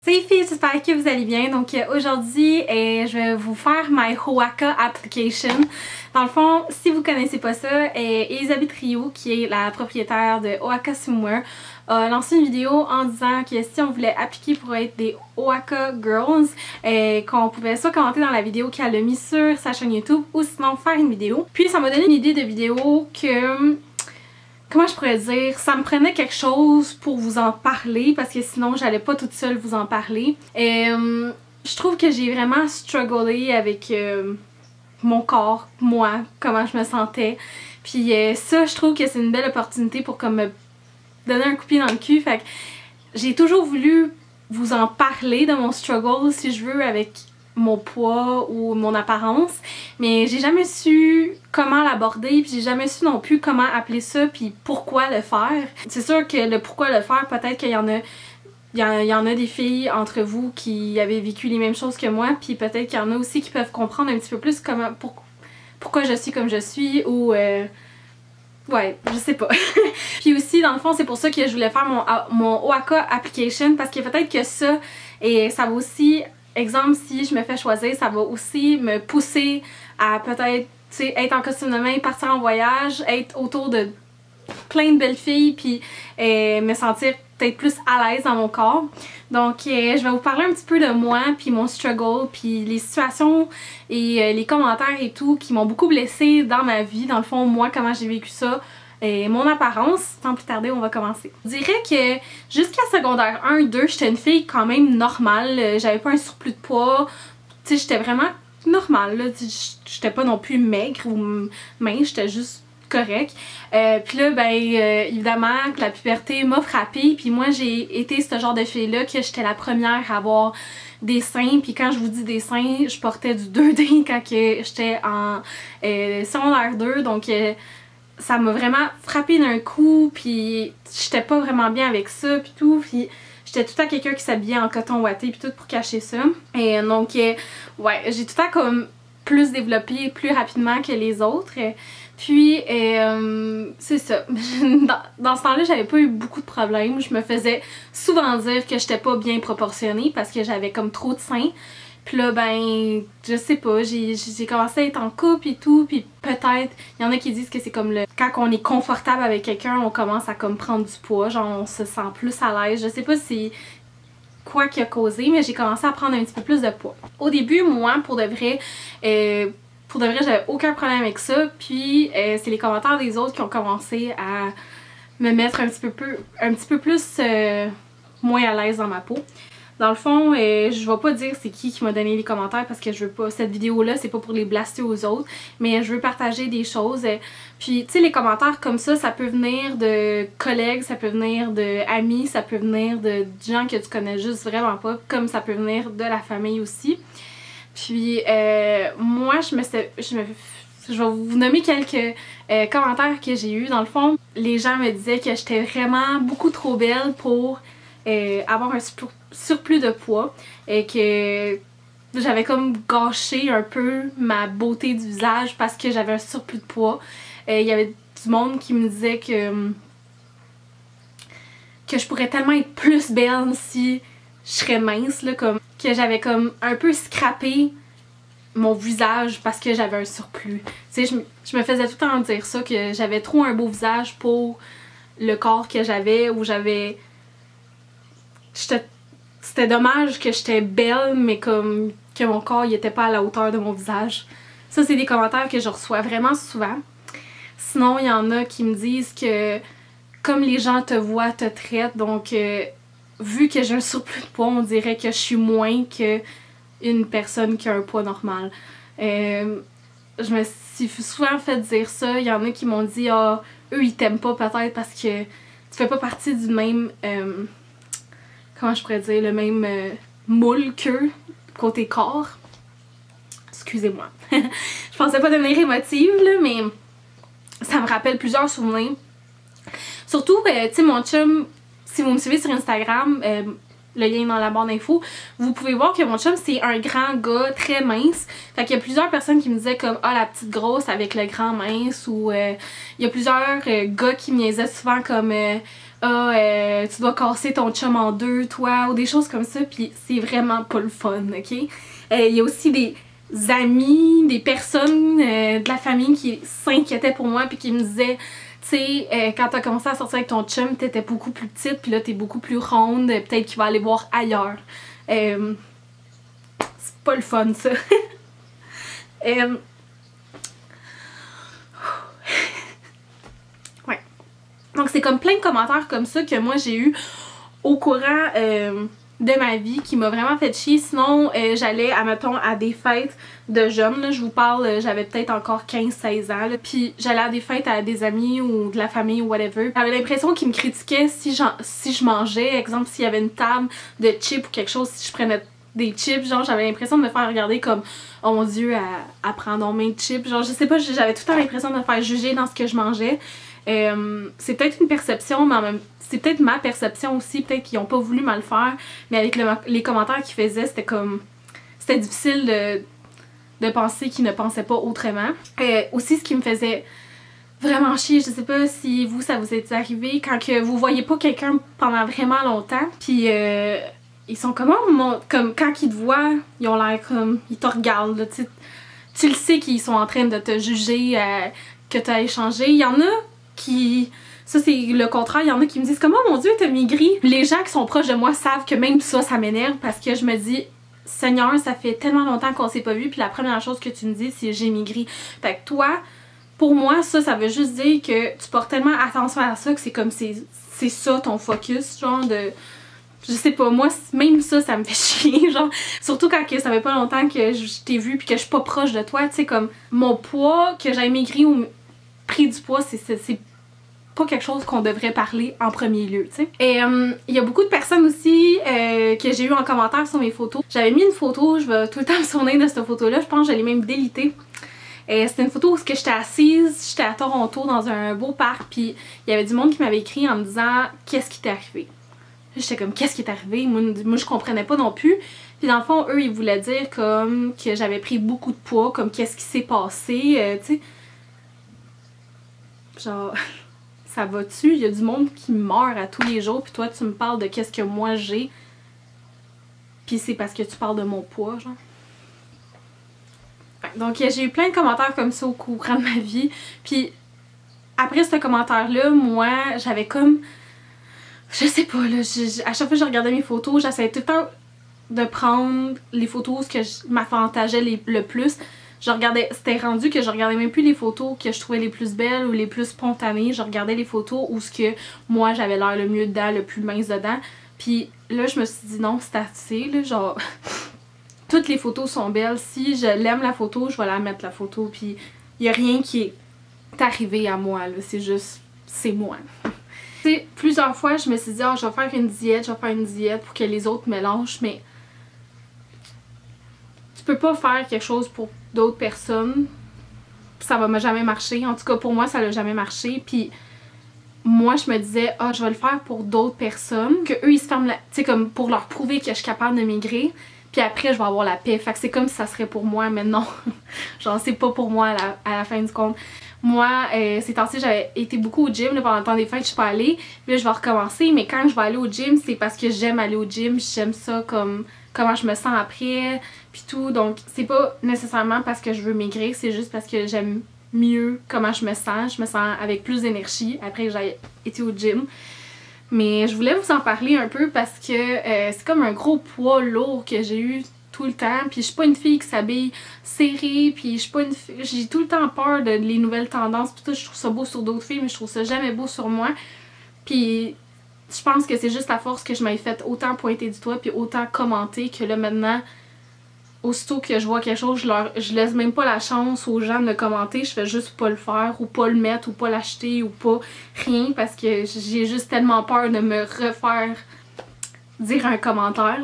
Salut filles, j'espère que vous allez bien. Donc aujourd'hui, je vais vous faire my Hoaka application. Dans le fond, si vous connaissez pas ça, Elisabeth Rioux, qui est la propriétaire de Hoaka Swimwear, a lancé une vidéo en disant que si on voulait appliquer pour être des Hoaka Girls, qu'on pouvait soit commenter dans la vidéo qu'elle a mis sur sa chaîne YouTube ou sinon faire une vidéo. Puis ça m'a donné une idée de vidéo que... Comment je pourrais dire? Ça me prenait quelque chose pour vous en parler parce que sinon j'allais pas toute seule vous en parler. Je trouve que j'ai vraiment strugglé avec mon corps, moi, comment je me sentais. Puis ça, je trouve que c'est une belle opportunité pour comme me donner un coup de pied dans le cul. Fait que j'ai toujours voulu vous en parler de mon struggle, si je veux, avec mon poids ou mon apparence, mais j'ai jamais su comment l'aborder, puis j'ai jamais su non plus comment appeler ça, puis pourquoi le faire. C'est sûr que le pourquoi le faire, peut-être qu'il y en a il y en a des filles entre vous qui avaient vécu les mêmes choses que moi, puis peut-être qu'il y en a aussi qui peuvent comprendre un petit peu plus comment, pourquoi je suis comme je suis, ou ouais, je sais pas. Puis aussi, dans le fond, c'est pour ça que je voulais faire mon Hoaka application, parce que peut-être que ça, et ça va aussi... Exemple, si je me fais choisir, ça va aussi me pousser à peut-être, tu sais, être en costume de bain, partir en voyage, être autour de plein de belles filles, puis me sentir peut-être plus à l'aise dans mon corps. Donc, je vais vous parler un petit peu de moi, puis mon struggle, puis les situations et les commentaires et tout qui m'ont beaucoup blessée dans ma vie. Dans le fond, moi, comment j'ai vécu ça. Mon apparence, sans plus tarder, on va commencer. Je dirais que jusqu'à secondaire 1-2, j'étais une fille quand même normale. J'avais pas un surplus de poids. Tu sais, j'étais vraiment normale. J'étais pas non plus maigre ou mince, j'étais juste correcte. Puis là, ben, évidemment, que la puberté m'a frappée. Puis moi, j'ai été ce genre de fille-là que j'étais la première à avoir des seins. Puis quand je vous dis des seins, je portais du 2D quand j'étais en secondaire 2. Donc... ça m'a vraiment frappé d'un coup, puis j'étais pas vraiment bien avec ça, puis tout, puis j'étais tout le temps quelqu'un qui s'habillait en coton ouaté, puis tout pour cacher ça. Et donc, ouais, j'ai tout le temps comme plus développé plus rapidement que les autres. Puis, c'est ça. Dans ce temps-là, j'avais pas eu beaucoup de problèmes. Je me faisais souvent dire que j'étais pas bien proportionnée parce que j'avais comme trop de seins. Puis là, ben, je sais pas, j'ai commencé à être en couple et tout, puis peut-être, il y en a qui disent que c'est comme quand on est confortable avec quelqu'un, on commence à comme prendre du poids, genre on se sent plus à l'aise. Je sais pas si quoi qui a causé, mais j'ai commencé à prendre un petit peu plus de poids. Au début, moi, pour de vrai, j'avais aucun problème avec ça, puis c'est les commentaires des autres qui ont commencé à me mettre un petit peu plus moins à l'aise dans ma peau. Dans le fond, je vais pas dire c'est qui m'a donné les commentaires parce que je veux pas, cette vidéo-là, c'est pas pour les blaster aux autres, mais je veux partager des choses. Puis, tu sais, les commentaires comme ça peut venir de collègues, ça peut venir d'amis, ça peut venir de gens que tu connais juste vraiment pas, comme ça peut venir de la famille aussi. Puis, moi, je vais vous nommer quelques commentaires que j'ai eu. Dans le fond, les gens me disaient que j'étais vraiment beaucoup trop belle pour avoir un surplus de poids et que j'avais comme gâché un peu ma beauté du visage parce que j'avais un surplus de poids. Il y avait du monde qui me disait que je pourrais tellement être plus belle si je serais mince, là, comme que j'avais comme un peu scrappé mon visage parce que j'avais un surplus. Tu sais, je me faisais tout le temps dire ça, que j'avais trop un beau visage pour le corps que j'avais, ou j'avais... C'était dommage que j'étais belle, mais comme que mon corps il était pas à la hauteur de mon visage. Ça, c'est des commentaires que je reçois vraiment souvent. Sinon, il y en a qui me disent que comme les gens te voient, te traitent, donc vu que j'ai un surplus de poids, on dirait que je suis moins qu'une personne qui a un poids normal. Je me suis souvent fait dire ça. Il y en a qui m'ont dit « Ah, eux ils t'aiment pas peut-être parce que tu fais pas partie du même... comment je pourrais dire, le même moule qu'eux, côté corps. » Excusez-moi. Je pensais pas devenir émotive, là, mais ça me rappelle plusieurs souvenirs. Surtout, tu sais, mon chum, si vous me suivez sur Instagram, le lien est dans la barre d'infos, vous pouvez voir que mon chum, c'est un grand gars très mince. Fait qu'il y a plusieurs personnes qui me disaient comme « Ah, la petite grosse avec le grand mince » ou il y a plusieurs gars qui me niaisaient souvent comme ah, tu dois casser ton chum en deux, toi, ou des choses comme ça, puis c'est vraiment pas le fun, ok? Il y a aussi des amis, des personnes de la famille qui s'inquiétaient pour moi, puis qui me disaient, tu sais, quand t'as commencé à sortir avec ton chum, t'étais beaucoup plus petite, puis là t'es beaucoup plus ronde, peut-être qu'il va aller voir ailleurs. C'est pas le fun, ça. Ouais. Donc c'est comme plein de commentaires comme ça que moi j'ai eu au courant de ma vie qui m'a vraiment fait chier. Sinon j'allais admettons à des fêtes de jeunes, là, je vous parle, j'avais peut-être encore 15-16 ans là, puis j'allais à des fêtes à des amis ou de la famille ou whatever. J'avais l'impression qu'ils me critiquaient si je mangeais, exemple s'il y avait une table de chips ou quelque chose, si je prenais des chips, genre j'avais l'impression de me faire regarder comme oh mon dieu, à prendre en main de chips, genre je sais pas, j'avais tout le temps l'impression de me faire juger dans ce que je mangeais. C'est peut-être une perception, mais en même c'est peut-être ma perception aussi, peut-être qu'ils ont pas voulu mal faire, mais avec les commentaires qu'ils faisaient, c'était comme c'était difficile de penser qu'ils ne pensaient pas autrement. Aussi ce qui me faisait vraiment chier, je sais pas si vous ça vous est arrivé, quand que vous voyez pas quelqu'un pendant vraiment longtemps, puis ils sont comme quand ils te voient, ils ont l'air comme ils te regardent là, tu le sais qu'ils sont en train de te juger, que tu as échangé. Il y en a qui, ça c'est le contraire, il y en a qui me disent comme oh mon dieu t'as maigri. Les gens qui sont proches de moi savent que même ça m'énerve parce que je me dis Seigneur, ça fait tellement longtemps qu'on s'est pas vu, puis la première chose que tu me dis c'est j'ai maigri. Fait que toi, pour moi ça veut juste dire que tu portes tellement attention à ça que c'est comme c'est ça ton focus, genre de je sais pas, moi même ça me fait chier, genre surtout quand ça fait pas longtemps que je t'ai vu puis que je suis pas proche de toi, tu sais, comme mon poids, que j'ai maigri ou pris du poids, c'est pas quelque chose qu'on devrait parler en premier lieu, tu sais. Et il y a beaucoup de personnes aussi que j'ai eu en commentaire sur mes photos. J'avais mis une photo, je vais tout le temps me souvenir de cette photo là, je pense que je l'ai même délitée. C'était une photo où j'étais assise, j'étais à Toronto dans un beau parc, puis il y avait du monde qui m'avait écrit en me disant qu'est-ce qui t'est arrivé. J'étais comme qu'est-ce qui est arrivé, moi je comprenais pas non plus. Puis dans le fond eux ils voulaient dire comme que j'avais pris beaucoup de poids, comme qu'est-ce qui s'est passé, tu sais. Genre ça va-tu? Il y a du monde qui meurt à tous les jours puis toi tu me parles de qu'est-ce que moi j'ai. Puis c'est parce que tu parles de mon poids, genre. Donc j'ai eu plein de commentaires comme ça au courant de ma vie. Puis après ce commentaire-là, moi j'avais comme je sais pas là, à chaque fois que je regardais mes photos, j'essayais tout le temps de prendre les photos que m'avantageaient le plus. Je regardais, c'était rendu que je regardais même plus les photos que je trouvais les plus belles ou les plus spontanées. Je regardais les photos où ce que moi j'avais l'air le mieux dedans, le plus mince dedans. Puis là je me suis dit non, c'est assez là, genre toutes les photos sont belles. Si je l'aime la photo, je vais la mettre la photo. Puis y a rien qui est arrivé à moi là, c'est juste, c'est moi. Plusieurs fois je me suis dit oh, je vais faire une diète pour que les autres me lâchent, mais tu peux pas faire quelque chose pour d'autres personnes, ça va jamais marcher. En tout cas pour moi ça n'a jamais marché, puis moi je me disais ah je vais le faire pour d'autres personnes, que eux ils se ferment tu sais, comme pour leur prouver que je suis capable de maigrir, puis après je vais avoir la paix. Fait que c'est comme si ça serait pour moi, mais non. Genre c'est pas pour moi à la fin du compte. Moi, ces temps-ci, j'avais été beaucoup au gym là, pendant le temps des fêtes, je suis pas allée. Puis là, je vais recommencer, mais quand je vais aller au gym, c'est parce que j'aime aller au gym, j'aime ça comme comment je me sens après, puis tout. Donc, c'est pas nécessairement parce que je veux maigrir, c'est juste parce que j'aime mieux comment je me sens. Je me sens avec plus d'énergie après que j'ai été au gym. Mais je voulais vous en parler un peu parce que c'est comme un gros poids lourd que j'ai eu tout le temps, puis je suis pas une fille qui s'habille serrée, puis je suis pas une fille, j'ai tout le temps peur de les nouvelles tendances, puis tout, je trouve ça beau sur d'autres filles mais je trouve ça jamais beau sur moi. Puis je pense que c'est juste à force que je m'aille fait autant pointer du doigt puis autant commenter que là maintenant aussitôt que je vois quelque chose, je laisse même pas la chance aux gens de commenter, je fais juste pas le faire ou pas le mettre ou pas l'acheter ou pas rien parce que j'ai juste tellement peur de me refaire dire un commentaire.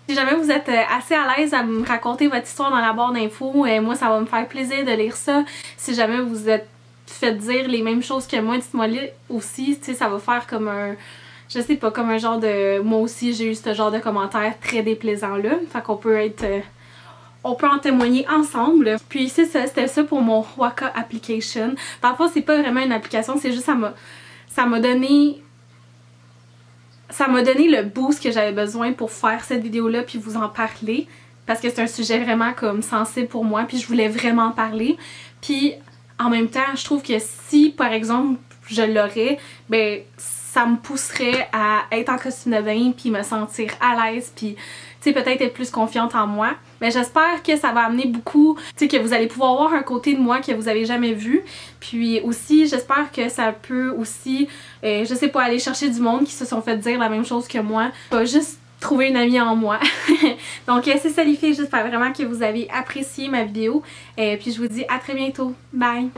Si jamais vous êtes assez à l'aise à me raconter votre histoire dans la barre d'infos, moi ça va me faire plaisir de lire ça. Si jamais vous êtes fait dire les mêmes choses que moi, dites-moi aussi, tu sais, ça va faire comme un, je sais pas, comme un genre de, moi aussi j'ai eu ce genre de commentaires très déplaisant là, fait qu'on peut être, on peut en témoigner ensemble. Puis c'est ça, c'était ça pour mon Waka application. Parfois c'est pas vraiment une application, c'est juste ça m'a donné ça m'a donné le boost que j'avais besoin pour faire cette vidéo-là puis vous en parler. Parce que c'est un sujet vraiment comme sensible pour moi puis je voulais vraiment en parler. Puis en même temps, je trouve que si par exemple je l'aurais, ben ça me pousserait à être en costume de bain puis me sentir à l'aise puis tu sais peut-être être plus confiante en moi. Mais j'espère que ça va amener beaucoup, tu sais que vous allez pouvoir voir un côté de moi que vous avez jamais vu. Puis aussi j'espère que ça peut aussi, je sais pas, aller chercher du monde qui se sont fait dire la même chose que moi. Pas juste trouver une amie en moi. Donc c'est ça les filles, j'espère vraiment que vous avez apprécié ma vidéo. Puis je vous dis à très bientôt. Bye!